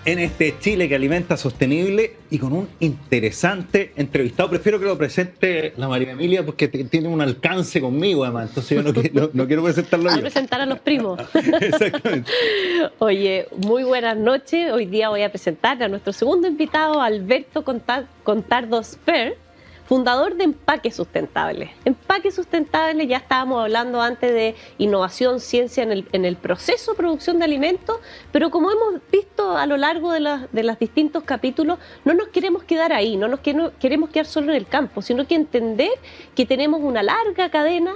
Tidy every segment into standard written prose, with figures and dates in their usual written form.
En este Chile que alimenta sostenible y con un interesante entrevistado. Prefiero que lo presente la María Emilia porque tiene un alcance conmigo, además. Entonces yo no quiero presentarlo yo. Presentar a los primos. Exactamente. Oye, muy buenas noches. Hoy día voy a presentar a nuestro segundo invitado, Alberto Contardo Sper, fundador de Empaque Sustentable. Empaque Sustentable, ya estábamos hablando antes de innovación, ciencia en el proceso de producción de alimentos, pero como hemos visto a lo largo de los distintos capítulos, no nos queremos quedar ahí, no nos queremos quedar solo en el campo, sino que entender que tenemos una larga cadena.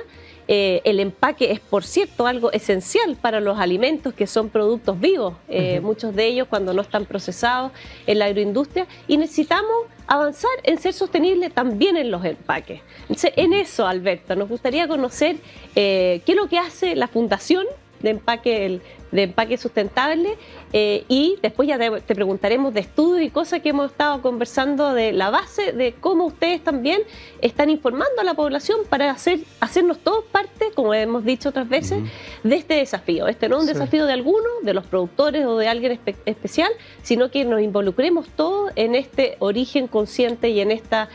El empaque es, por cierto, algo esencial para los alimentos que son productos vivos, muchos de ellos cuando no están procesados en la agroindustria, y necesitamos avanzar en ser sostenible también en los empaques. Entonces, en eso, Alberto, nos gustaría conocer qué es lo que hace la Fundación de Empaque Sustentable, y después ya te preguntaremos de estudios y cosas que hemos estado conversando de la base de cómo ustedes también están informando a la población para hacernos todos parte, como hemos dicho otras veces, de este desafío. Este no es un desafío de alguno, de los productores o de alguien especial, sino que nos involucremos todos en este origen consciente y en esta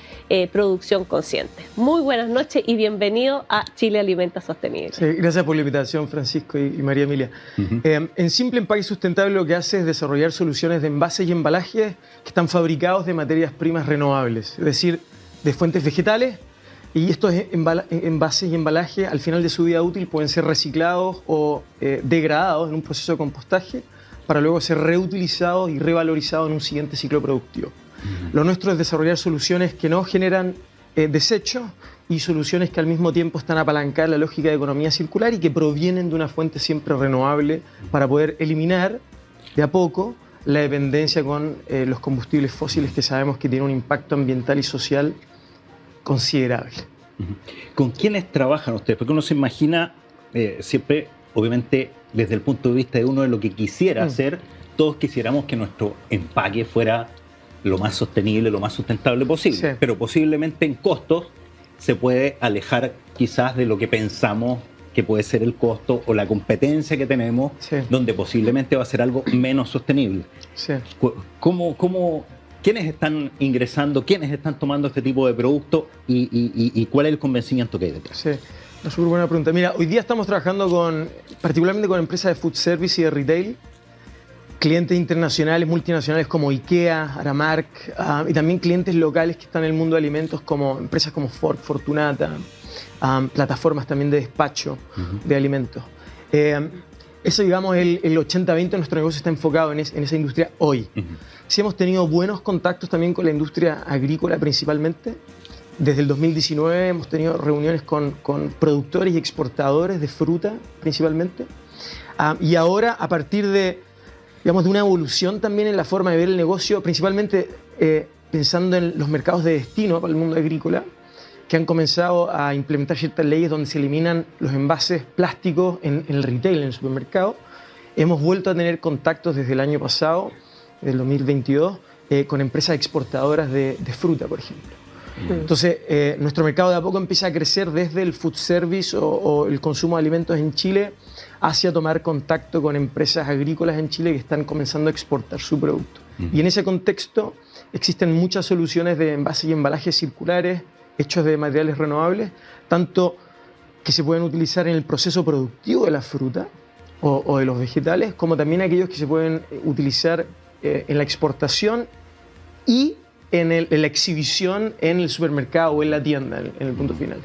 producción consciente. Muy buenas noches y bienvenido a Chile Alimenta Sostenible. Sí, gracias por la invitación, Francisco y María Emilia. En simple, Empaque Sustentable lo que hace es desarrollar soluciones de envases y embalajes que están fabricados de materias primas renovables, es decir, de fuentes vegetales, y estos envases y embalajes al final de su vida útil pueden ser reciclados o degradados en un proceso de compostaje para luego ser reutilizados y revalorizados en un siguiente ciclo productivo. Lo nuestro es desarrollar soluciones que no generan desechos y soluciones que al mismo tiempo están apalancadas en la lógica de economía circular y que provienen de una fuente siempre renovable para poder eliminar de a poco la dependencia con los combustibles fósiles, que sabemos que tienen un impacto ambiental y social considerable. ¿Con quiénes trabajan ustedes? Porque uno se imagina siempre, obviamente, desde el punto de vista de uno de lo que quisiera hacer, todos quisiéramos que nuestro empaque fuera lo más sostenible, lo más sustentable posible, sí, pero posiblemente en costos se puede alejar quizás de lo que pensamos que puede ser el costo o la competencia que tenemos, sí, donde posiblemente va a ser algo menos sostenible. Sí. ¿Quiénes están ingresando, quiénes están tomando este tipo de producto y cuál es el convencimiento que hay detrás? Sí, una súper buena pregunta. Mira, hoy día estamos trabajando particularmente con empresas de food service y de retail, clientes internacionales, multinacionales como IKEA, Aramark, y también clientes locales que están en el mundo de alimentos como empresas como Ford, Fortunata, plataformas también de despacho de alimentos. Eso, digamos, el 80-20 de nuestro negocio está enfocado en esa industria hoy. Sí hemos tenido buenos contactos también con la industria agrícola principalmente. Desde el 2019 hemos tenido reuniones con productores y exportadores de fruta principalmente. Y ahora, a partir de una evolución también en la forma de ver el negocio, principalmente pensando en los mercados de destino para el mundo agrícola, que han comenzado a implementar ciertas leyes donde se eliminan los envases plásticos en el retail, en el supermercado. Hemos vuelto a tener contactos desde el año pasado, del 2022, con empresas exportadoras de fruta, por ejemplo. Entonces, nuestro mercado de a poco empieza a crecer desde el food service o el consumo de alimentos en Chile hacia tomar contacto con empresas agrícolas en Chile que están comenzando a exportar su producto. Y en ese contexto existen muchas soluciones de envases y embalajes circulares hechos de materiales renovables, tanto que se pueden utilizar en el proceso productivo de la fruta o de los vegetales, como también aquellos que se pueden utilizar en la exportación y en la exhibición en el supermercado o en la tienda, en el punto final.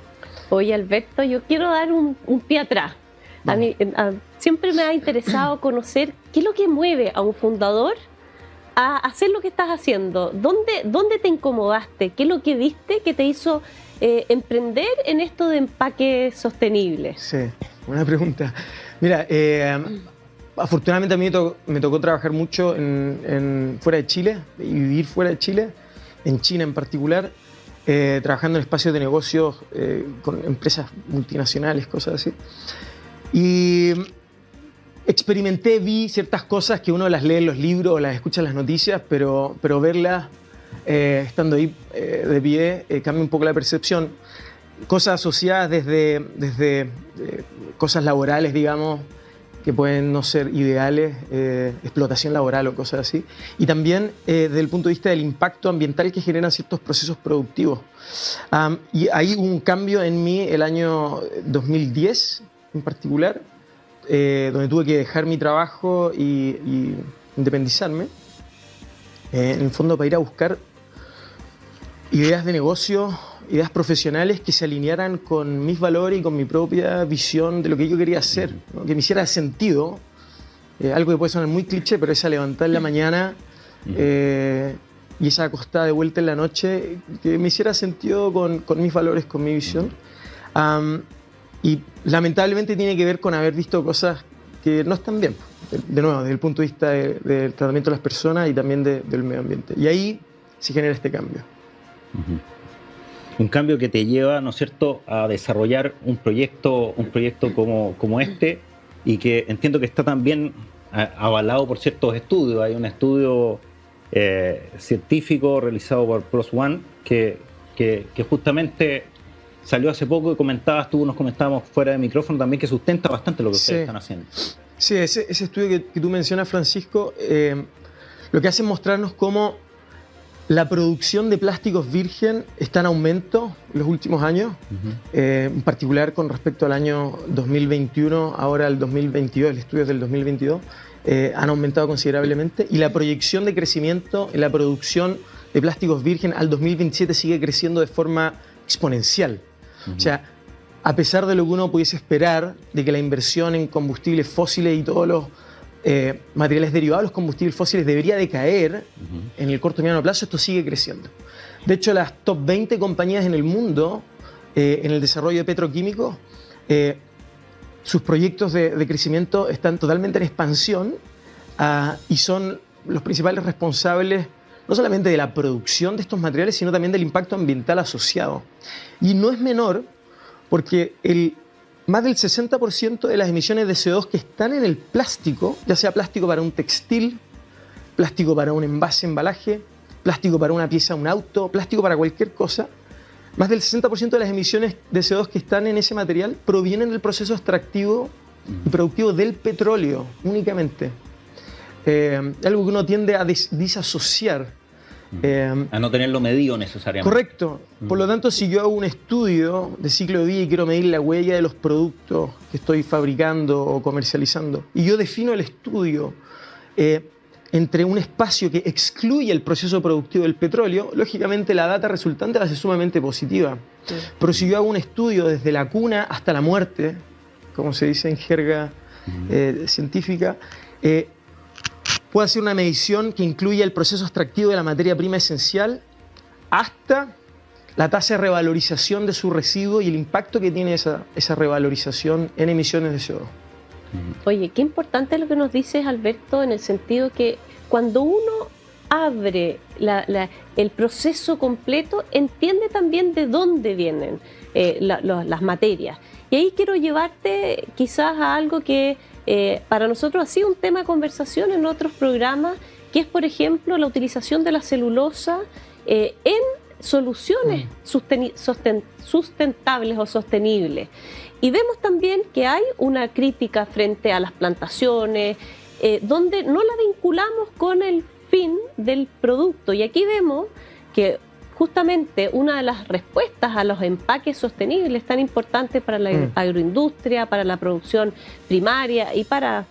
Oye, Alberto, yo quiero dar un pie atrás. A mí, siempre me ha interesado conocer qué es lo que mueve a un fundador a hacer lo que estás haciendo. ¿Dónde te incomodaste? ¿Qué es lo que viste que te hizo emprender en esto de empaque sostenible? Sí, buena pregunta. Mira, afortunadamente a mí me tocó trabajar mucho fuera de Chile y vivir fuera de Chile, en China en particular, trabajando en espacios de negocios con empresas multinacionales, cosas así. Y vi ciertas cosas que uno las lee en los libros o las escucha en las noticias, pero verlas estando ahí de pie cambia un poco la percepción. Cosas asociadas desde cosas laborales, digamos, que pueden no ser ideales, explotación laboral o cosas así. Y también desde el punto de vista del impacto ambiental que generan ciertos procesos productivos. Y ahí hubo un cambio en mí el año 2010 en particular, donde tuve que dejar mi trabajo y independizarme, en el fondo para ir a buscar ideas de negocio, ideas profesionales que se alinearan con mis valores y con mi propia visión de lo que yo quería hacer, ¿no? Que me hiciera sentido, algo que puede sonar muy cliché, pero esa levantar en la mañana y esa acostada de vuelta en la noche, que me hiciera sentido con mis valores, con mi visión. Y lamentablemente tiene que ver con haber visto cosas que no están bien, de nuevo, desde el punto de vista del tratamiento de las personas y también del medio ambiente. Y ahí se genera este cambio. Un cambio que te lleva, ¿no es cierto?, a desarrollar un proyecto como este, y que entiendo que está también avalado por ciertos estudios. Hay un estudio científico realizado por PLOS ONE que justamente salió hace poco y tú nos comentábamos fuera de micrófono también, que sustenta bastante lo que ustedes están haciendo. Sí, ese estudio que tú mencionas, Francisco, lo que hace es mostrarnos cómo la producción de plásticos virgen está en aumento en los últimos años, en particular con respecto al año 2021, ahora al 2022, el estudio es del 2022, han aumentado considerablemente, y la proyección de crecimiento en la producción de plásticos virgen al 2027 sigue creciendo de forma exponencial. O sea, a pesar de lo que uno pudiese esperar, de que la inversión en combustibles fósiles y todos los materiales derivados de los combustibles fósiles debería decaer en el corto y mediano plazo, esto sigue creciendo. De hecho, las top 20 compañías en el mundo en el desarrollo de petroquímicos, sus proyectos de crecimiento están totalmente en expansión y son los principales responsables no solamente de la producción de estos materiales, sino también del impacto ambiental asociado. Y no es menor porque más del 60% de las emisiones de CO2 que están en el plástico, ya sea plástico para un textil, plástico para un embalaje, plástico para una pieza de un auto, plástico para cualquier cosa, más del 60% de las emisiones de CO2 que están en ese material provienen del proceso extractivo y productivo del petróleo únicamente. Algo que uno tiende a disasociar. A no tenerlo medido necesariamente. Correcto. Por lo tanto, si yo hago un estudio de ciclo de vida y quiero medir la huella de los productos que estoy fabricando o comercializando, y yo defino el estudio entre un espacio que excluye el proceso productivo del petróleo, lógicamente la data resultante va a ser sumamente positiva. Sí. Pero si yo hago un estudio desde la cuna hasta la muerte, como se dice en jerga científica, puedo hacer una medición que incluya el proceso extractivo de la materia prima esencial hasta la tasa de revalorización de su residuo y el impacto que tiene esa revalorización en emisiones de CO2. Oye, qué importante lo que nos dices, Alberto, en el sentido que cuando uno abre el proceso completo, entiende también de dónde vienen las materias. Y ahí quiero llevarte quizás a algo que para nosotros ha sido un tema de conversación en otros programas, que es, por ejemplo, la utilización de la celulosa en soluciones sustentables o sostenibles. Y vemos también que hay una crítica frente a las plantaciones, donde no la vinculamos con el fin del producto. Y aquí vemos que justamente una de las respuestas a los empaques sostenibles tan importantes para la agroindustria, para la producción primaria y para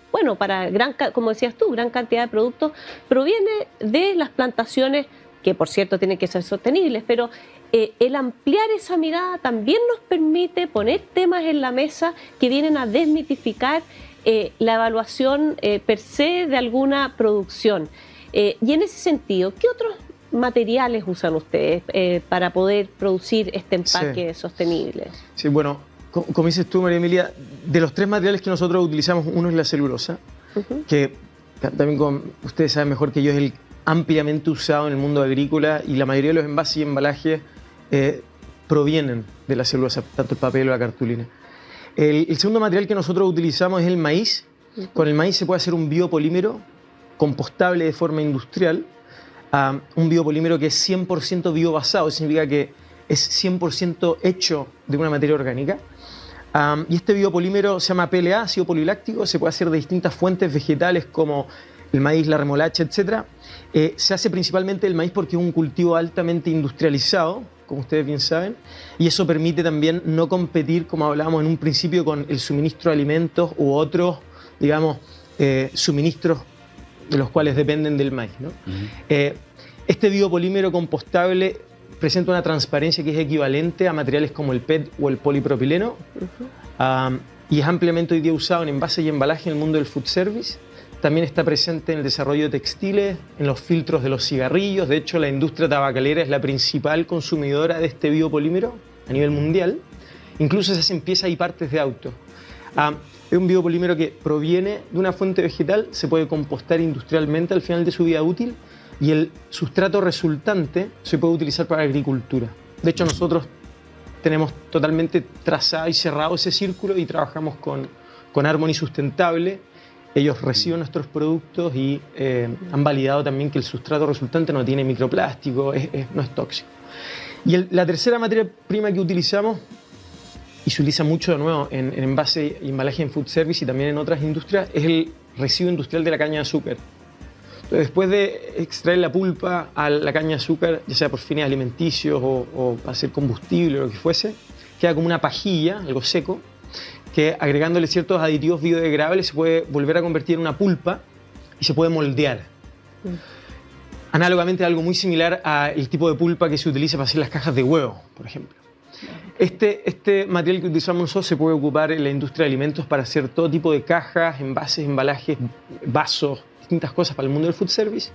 como decías tú, gran cantidad de productos, proviene de las plantaciones, que por cierto tienen que ser sostenibles, pero el ampliar esa mirada también nos permite poner temas en la mesa que vienen a desmitificar la evaluación per se de alguna producción. Y en ese sentido, ¿qué otros materiales usan ustedes para poder producir este empaque sostenible? Sí, bueno, como dices tú, María Emilia, de los 3 materiales que nosotros utilizamos, uno es la celulosa, que también, como ustedes saben mejor que yo, es el ampliamente usado en el mundo agrícola, y la mayoría de los envases y embalajes provienen de la celulosa, tanto el papel o la cartulina. El segundo material que nosotros utilizamos es el maíz. Con el maíz se puede hacer un biopolímero compostable de forma industrial, un biopolímero que es 100% biobasado, significa que es 100% hecho de una materia orgánica. Y este biopolímero se llama PLA, ácido poliláctico, se puede hacer de distintas fuentes vegetales como el maíz, la remolacha, etc. Se hace principalmente del maíz porque es un cultivo altamente industrializado, como ustedes bien saben, y eso permite también no competir, como hablábamos en un principio, con el suministro de alimentos u otros, digamos, suministros de los cuales dependen del maíz, ¿no? Este biopolímero compostable presenta una transparencia que es equivalente a materiales como el PET o el polipropileno, y es ampliamente hoy día usado en envases y embalaje en el mundo del food service. También está presente en el desarrollo de textiles, en los filtros de los cigarrillos. De hecho, la industria tabacalera es la principal consumidora de este biopolímero a nivel mundial. Incluso se hacen piezas y partes de autos. Es un biopolímero que proviene de una fuente vegetal, se puede compostar industrialmente al final de su vida útil y el sustrato resultante se puede utilizar para agricultura. De hecho, nosotros tenemos totalmente trazado y cerrado ese círculo y trabajamos con Harmony Sustentable. Ellos reciben nuestros productos y han validado también que el sustrato resultante no tiene microplástico, no es tóxico. Y la tercera materia prima que utilizamos, y se utiliza mucho de nuevo en envase y embalaje en food service y también en otras industrias, es el residuo industrial de la caña de azúcar. Entonces, después de extraer la pulpa a la caña de azúcar, ya sea por fines alimenticios o para hacer combustible o lo que fuese, queda como una pajilla, algo seco, que agregándole ciertos aditivos biodegradables se puede volver a convertir en una pulpa y se puede moldear. Análogamente, algo muy similar al tipo de pulpa que se utiliza para hacer las cajas de huevo, por ejemplo. Este material que utilizamos nosotros se puede ocupar en la industria de alimentos para hacer todo tipo de cajas, envases, embalajes, vasos, distintas cosas para el mundo del food service.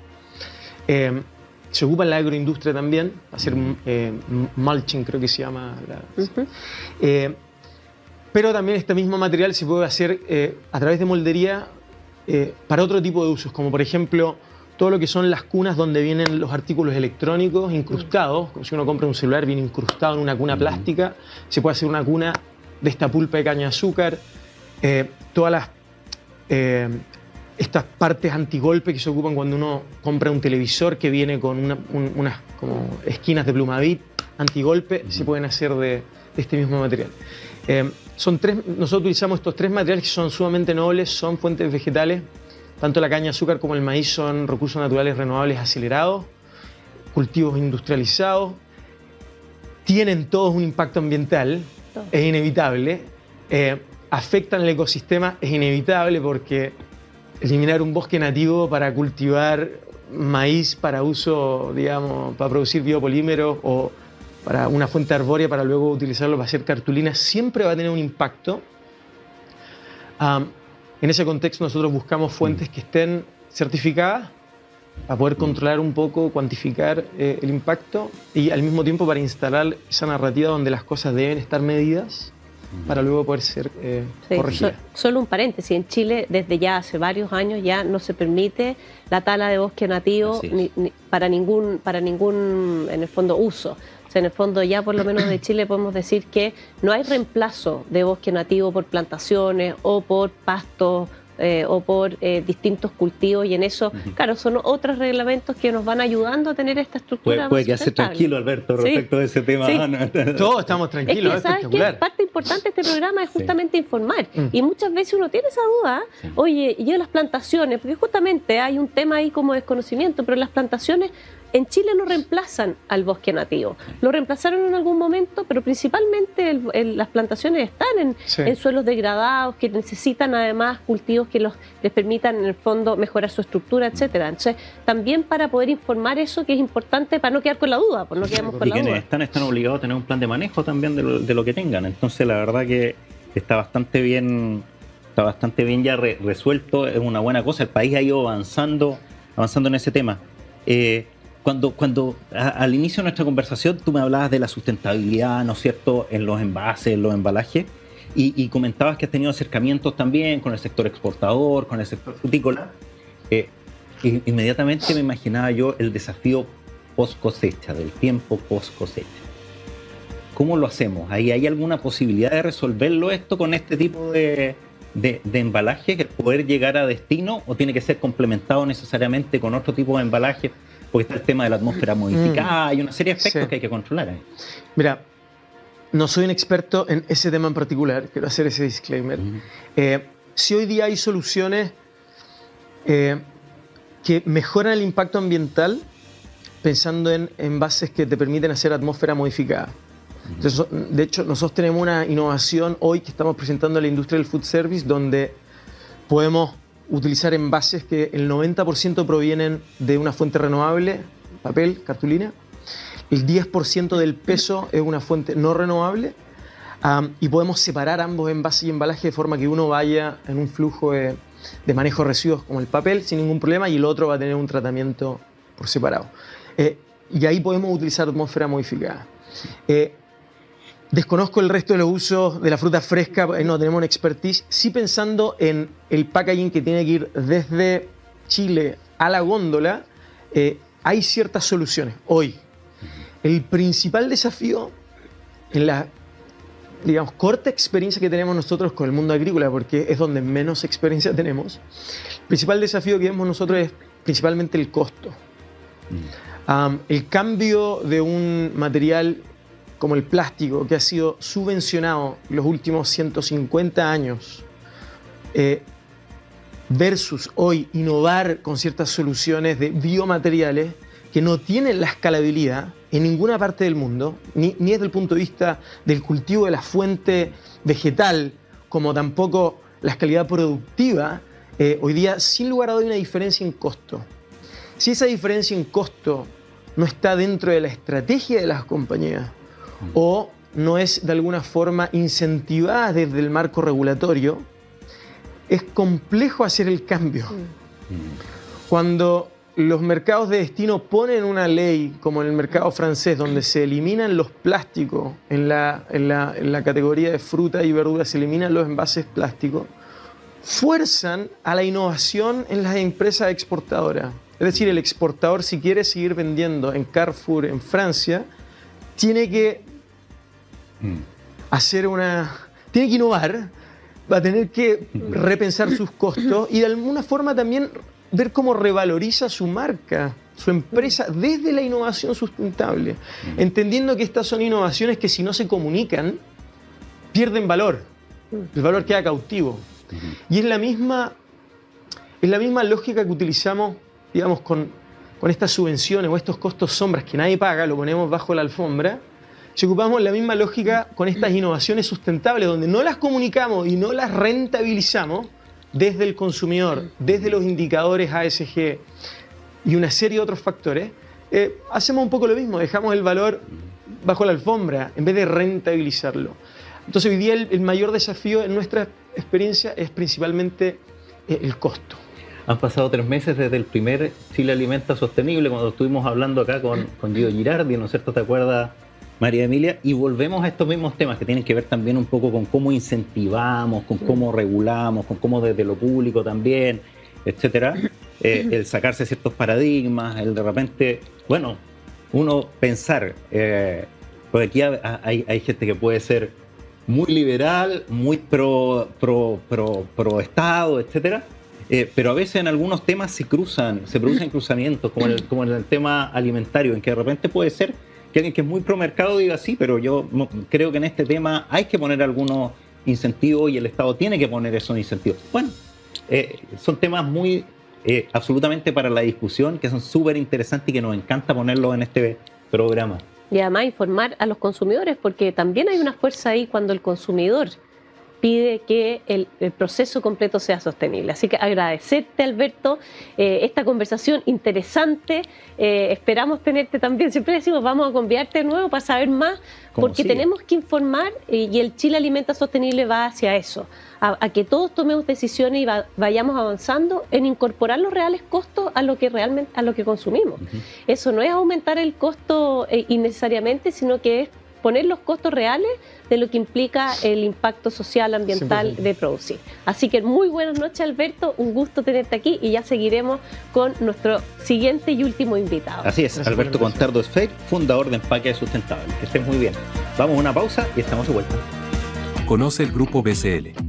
Se ocupa en la agroindustria también, para hacer mulching, creo que se llama. Pero también este mismo material se puede hacer a través de moldería para otro tipo de usos, como por ejemplo todo lo que son las cunas donde vienen los artículos electrónicos incrustados, como si uno compra un celular viene incrustado en una cuna plástica, se puede hacer una cuna de esta pulpa de caña de azúcar, todas estas partes antigolpe que se ocupan cuando uno compra un televisor que viene con unas como esquinas de Plumavit antigolpe, se pueden hacer de este mismo material. Nosotros utilizamos estos tres materiales que son sumamente nobles, son fuentes vegetales. Tanto la caña de azúcar como el maíz son recursos naturales renovables acelerados, cultivos industrializados, tienen todos un impacto ambiental, es inevitable, afectan el ecosistema, es inevitable porque eliminar un bosque nativo para cultivar maíz para uso, digamos, para producir biopolímeros o para una fuente arbórea para luego utilizarlo para hacer cartulina, siempre va a tener un impacto. En ese contexto nosotros buscamos fuentes que estén certificadas para poder controlar un poco, cuantificar el impacto y al mismo tiempo para instalar esa narrativa donde las cosas deben estar medidas para luego poder ser corregidas. Solo un paréntesis, en Chile desde ya hace varios años ya no se permite la tala de bosque nativo para ningún en el fondo uso. O sea, en el fondo ya por lo menos de Chile podemos decir que no hay reemplazo de bosque nativo por plantaciones o por pastos o por distintos cultivos y en eso, claro, son otros reglamentos que nos van ayudando a tener esta estructura. Puede quedarse tranquilo, Alberto, respecto de ese tema. Todos estamos tranquilos, es que, ¿sabes qué? Parte importante de este programa es justamente informar y muchas veces uno tiene esa duda, oye, y yo las plantaciones, porque justamente hay un tema ahí como desconocimiento, pero las plantaciones en Chile no reemplazan al bosque nativo. Lo reemplazaron en algún momento, pero principalmente las plantaciones están en suelos degradados, que necesitan además cultivos que les permitan en el fondo mejorar su estructura, etcétera. Entonces, también para poder informar eso, que es importante para no quedar con la duda, pues no quedamos con la duda. Y quienes están obligados a tener un plan de manejo también de lo que tengan. Entonces, la verdad que está bastante bien ya resuelto, es una buena cosa. El país ha ido avanzando en ese tema. Cuando al inicio de nuestra conversación tú me hablabas de la sustentabilidad, ¿no es cierto?, en los envases, en los embalajes, y comentabas que has tenido acercamientos también con el sector exportador, con el sector frutícola. Inmediatamente me imaginaba yo el desafío post cosecha, del tiempo post cosecha. ¿Cómo lo hacemos? ¿Hay alguna posibilidad de resolverlo esto con este tipo de embalaje, que poder llegar a destino, o tiene que ser complementado necesariamente con otro tipo de embalaje? Porque está el tema de la atmósfera modificada, hay una serie de aspectos que hay que controlar ahí. Mira, no soy un experto en ese tema en particular, quiero hacer ese disclaimer. Si hoy día hay soluciones que mejoran el impacto ambiental pensando en envases que te permiten hacer atmósfera modificada. Entonces, de hecho, nosotros tenemos una innovación hoy que estamos presentando en la industria del food service donde podemos utilizar envases que el 90% provienen de una fuente renovable, papel, cartulina. El 10% del peso es una fuente no renovable y podemos separar ambos envases y embalaje de forma que uno vaya en un flujo de manejo de residuos como el papel sin ningún problema y el otro va a tener un tratamiento por separado. Y ahí podemos utilizar atmósfera modificada. Desconozco el resto de los usos de la fruta fresca, no tenemos una expertise. Sí pensando en el packaging que tiene que ir desde Chile a la góndola, hay ciertas soluciones hoy. El principal desafío en la, digamos, corta experiencia que tenemos nosotros con el mundo agrícola, porque es donde menos experiencia tenemos, el principal desafío que vemos nosotros es principalmente el costo. El cambio de un material como el plástico, que ha sido subvencionado los últimos 150 años, versus hoy innovar con ciertas soluciones de biomateriales que no tienen la escalabilidad en ninguna parte del mundo, ni desde el punto de vista del cultivo de la fuente vegetal, como tampoco la escalabilidad productiva, hoy día sin lugar a duda hay una diferencia en costo. Si esa diferencia en costo no está dentro de la estrategia de las compañías, o no es de alguna forma incentivada desde el marco regulatorio, es complejo hacer el cambio. Cuando los mercados de destino ponen una ley, como en el mercado francés, donde se eliminan los plásticos en la categoría de fruta y verdura, se eliminan los envases plásticos, fuerzan a la innovación en las empresas exportadoras. Es decir, el exportador, si quiere seguir vendiendo en Carrefour, en Francia, tiene que tiene que innovar, va a tener que repensar sus costos y de alguna forma también ver cómo revaloriza su marca, su empresa desde la innovación sustentable, entendiendo que estas son innovaciones que si no se comunican pierden valor, el valor queda cautivo. Y es la misma lógica que utilizamos, digamos, con estas subvenciones o estos costos sombras que nadie paga, lo ponemos bajo la alfombra. Si ocupamos la misma lógica con estas innovaciones sustentables, donde no las comunicamos y no las rentabilizamos desde el consumidor, desde los indicadores ASG y una serie de otros factores, hacemos un poco lo mismo, dejamos el valor bajo la alfombra en vez de rentabilizarlo. Entonces hoy día el mayor desafío en nuestra experiencia es principalmente el costo. Han pasado 3 meses desde el primer Chile Alimenta Sostenible, cuando estuvimos hablando acá con Guido Girardi, ¿no es cierto? ¿Te acuerdas, María Emilia? Y volvemos a estos mismos temas que tienen que ver también un poco con cómo incentivamos, con cómo regulamos, con cómo desde lo público también, etcétera. El sacarse ciertos paradigmas, el de repente, bueno, uno pensar, porque aquí hay gente que puede ser muy liberal, muy pro Estado, etcétera. Pero a veces en algunos temas se producen cruzamientos, como en el tema alimentario, en que de repente puede ser que alguien que es muy pro mercado diga sí, pero yo creo que en este tema hay que poner algunos incentivos y el Estado tiene que poner esos incentivos. Bueno, son temas muy absolutamente para la discusión, que son súper interesantes y que nos encanta ponerlos en este programa. Y además informar a los consumidores, porque también hay una fuerza ahí cuando el consumidor pide que el proceso completo sea sostenible. Así que agradecerte, Alberto, esta conversación interesante. Esperamos tenerte también. Siempre decimos, vamos a convidarte de nuevo para saber más, porque tenemos que informar y el Chile Alimenta Sostenible va hacia eso, a que todos tomemos decisiones y vayamos avanzando en incorporar los reales costos a lo que consumimos. Eso no es aumentar el costo innecesariamente, sino que es poner los costos reales de lo que implica el impacto social, ambiental 100%. De producir. Así que muy buenas noches, Alberto, un gusto tenerte aquí y ya seguiremos con nuestro siguiente y último invitado. Así es, Alberto Contardo Esfeir, fundador de Empaque Sustentable. Que estés muy bien. Vamos a una pausa y estamos de vuelta. Conoce el Grupo BCL.